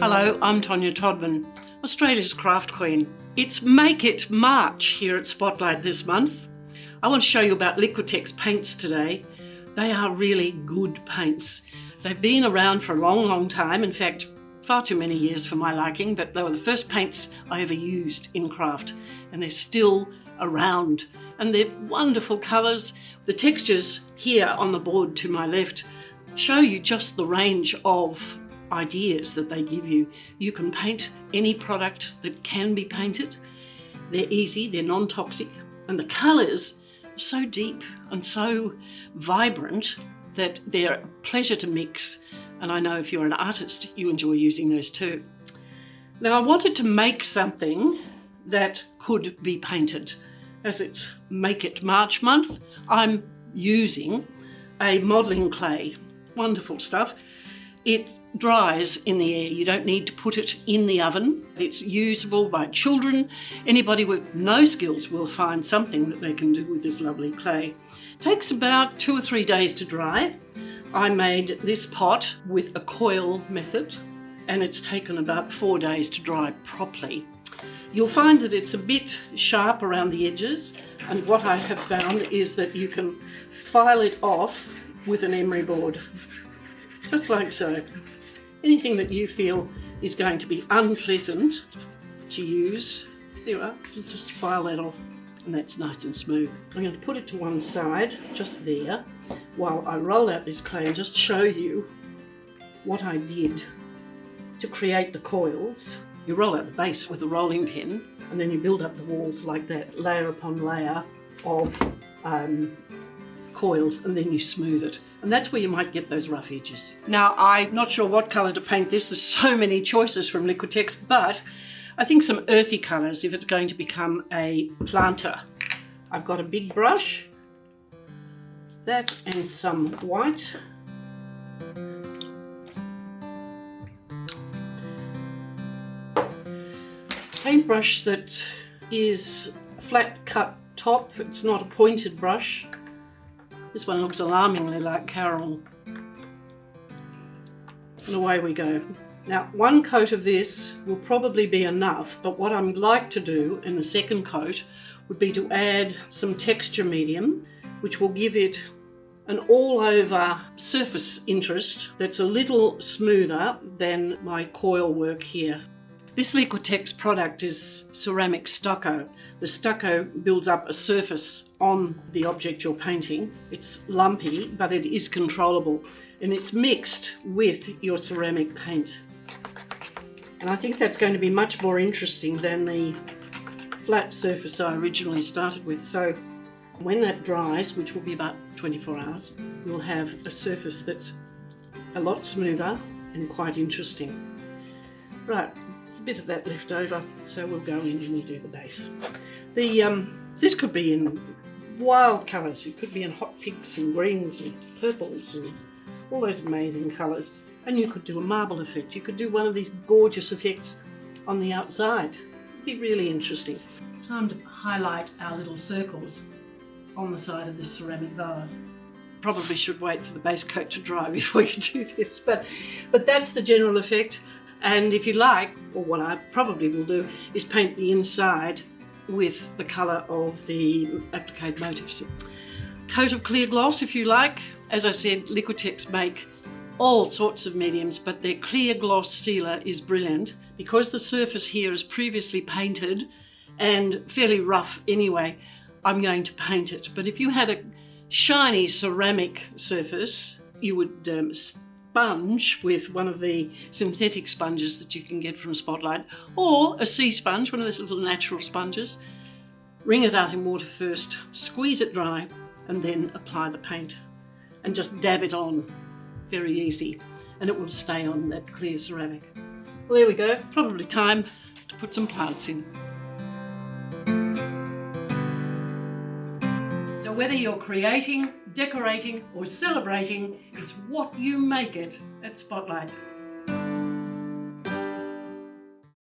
Hello, I'm Tonia Todman, Australia's craft queen. It's Make It March here at Spotlight this month. I want to show you about Liquitex paints today. They are really good paints. They've been around for a long time, in fact far too many years for my liking, but they were the first paints I ever used in craft, and they're still around. And they're wonderful colours. The textures here on the board to my left show you just the range of ideas that they give you. You can paint any product that can be painted. They're easy, they're non-toxic, and the colours are so deep and so vibrant that they're a pleasure to mix. And I know if you're an artist, you enjoy using those too. Now, I wanted to make something that could be painted. As it's Make It March month, I'm using a modelling clay. Wonderful stuff. It dries in the air. You don't need to put it in the oven. It's usable by children. Anybody with no skills will find something that they can do with this lovely clay. It takes about 2 or 3 days to dry. I made this pot with a coil method, and it's taken about 4 days to dry properly. You'll find that it's a bit sharp around the edges, and what I have found is that you can file it off with an emery board, just like so. Anything that you feel is going to be unpleasant to use, there you are, just file that off, and that's nice and smooth. I'm going to put it to one side, just there, while I roll out this clay and just show you what I did to create the coils. You roll out the base with a rolling pin, and then you build up the walls like that, layer upon layer of coils, and then you smooth it. And that's where you might get those rough edges. Now, I'm not sure what colour to paint this. There's so many choices from Liquitex, but I think some earthy colours if it's going to become a planter. I've got a big brush, that and some white. Paintbrush that is flat cut top, it's not a pointed brush. This one looks alarmingly like Carol. And away we go. Now, one coat of this will probably be enough, but what I'd like to do in the second coat would be to add some texture medium, which will give it an all-over surface interest that's a little smoother than my coil work here. This Liquitex product is ceramic stucco. The stucco builds up a surface on the object you're painting. It's lumpy, but it is controllable, and it's mixed with your ceramic paint. And I think that's going to be much more interesting than the flat surface I originally started with. So when that dries, which will be about 24 hours, we'll have a surface that's a lot smoother and quite interesting. Right. A bit of that left over, so we'll go in and we'll do the base. This could be in wild colours. It could be in hot pinks and greens and purples and all those amazing colours. And you could do a marble effect. You could do one of these gorgeous effects on the outside. It'd be really interesting. Time to highlight our little circles on the side of this ceramic vase. Probably should wait for the base coat to dry before you do this, but that's the general effect. And if you like, or what I probably will do, is paint the inside with the colour of the applique motifs. Coat of clear gloss if you like. As I said, Liquitex make all sorts of mediums, but their clear gloss sealer is brilliant. Because the surface here is previously painted and fairly rough anyway, I'm going to paint it. But if you had a shiny ceramic surface, you would sponge with one of the synthetic sponges that you can get from Spotlight, or a sea sponge, one of those little natural sponges. Wring it out in water first, squeeze it dry, and then apply the paint and just dab it on. Very easy, and it will stay on that clear ceramic. Well, there we go. Probably time to put some plants in. So whether you're creating, decorating or celebrating, it's what you make it at Spotlight.